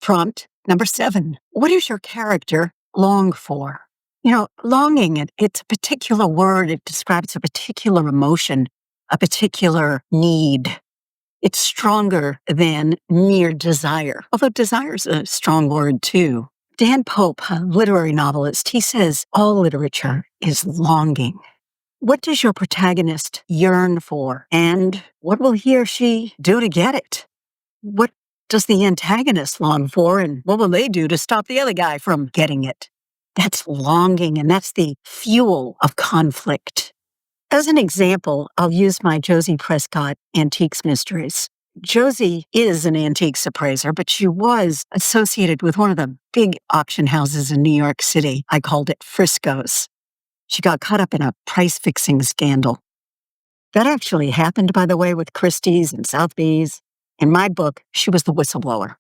Prompt number 7. What does your character long for? Longing, it's a particular word. It describes a particular emotion, a particular need. It's stronger than mere desire, although desire is a strong word too. Dan Pope, a literary novelist, he says all literature is longing. What does your protagonist yearn for, and what will he or she do to get it? What does the antagonist long for, and what will they do to stop the other guy from getting it? That's longing, and that's the fuel of conflict. As an example, I'll use my Josie Prescott Antiques Mysteries. Josie is an antiques appraiser, but she was associated with one of the big auction houses in New York City. I called it Frisco's. She got caught up in a price-fixing scandal. That actually happened, by the way, with Christie's and Sotheby's. In my book, she was the whistleblower.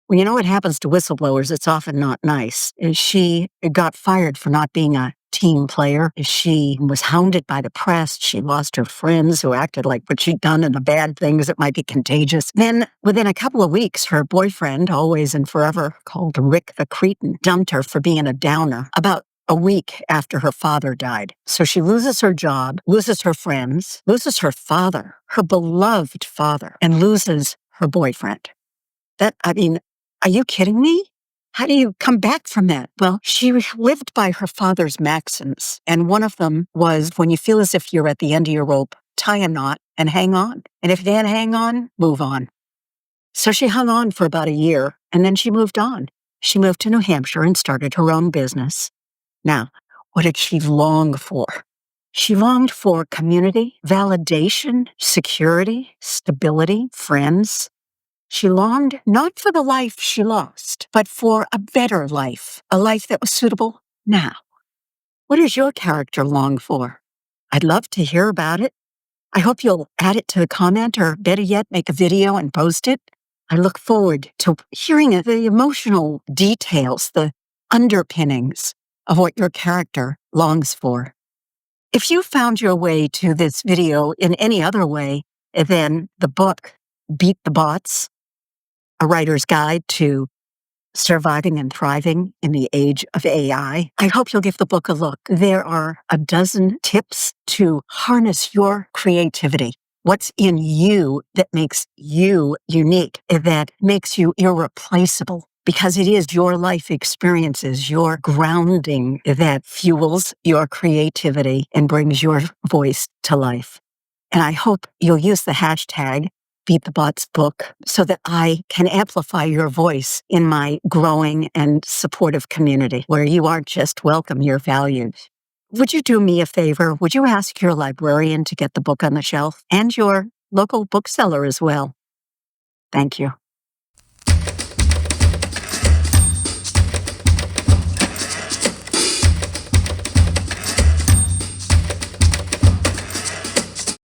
Well, you know what happens to whistleblowers? It's often not nice. She got fired for not being a team player. She was hounded by the press. She lost her friends who acted like what she'd done and the bad things that might be contagious. Then, within a couple of weeks, her boyfriend, always and forever called Rick the Cretin, dumped her for being a downer about a week after her father died. So she loses her job, loses her friends, loses her father, her beloved father, and loses her boyfriend. Are you kidding me? How do you come back from that? Well, she lived by her father's maxims, and one of them was, when you feel as if you're at the end of your rope, tie a knot and hang on. And if you can't hang on, move on. So she hung on for about a year, and then she moved on. She moved to New Hampshire and started her own business. Now, what did she long for? She longed for community, validation, security, stability, friends. She longed not for the life she lost, but for a better life, a life that was suitable now. What does your character long for? I'd love to hear about it. I hope you'll add it to a comment, or better yet, make a video and post it. I look forward to hearing the emotional details, the underpinnings of what your character longs for. If you found your way to this video in any other way than the book, Beat the Bots, A Writer's Guide to Surviving and Thriving in the Age of AI, I hope you'll give the book a look. There are a dozen tips to harness your creativity. What's in you that makes you unique, that makes you irreplaceable? Because it is your life experiences, your grounding that fuels your creativity and brings your voice to life. And I hope you'll use the hashtag #BeatTheBotsBook so that I can amplify your voice in my growing and supportive community, where you aren't just welcome, you're valued. Would you do me a favor? Would you ask your librarian to get the book on the shelf, and your local bookseller as well? Thank you.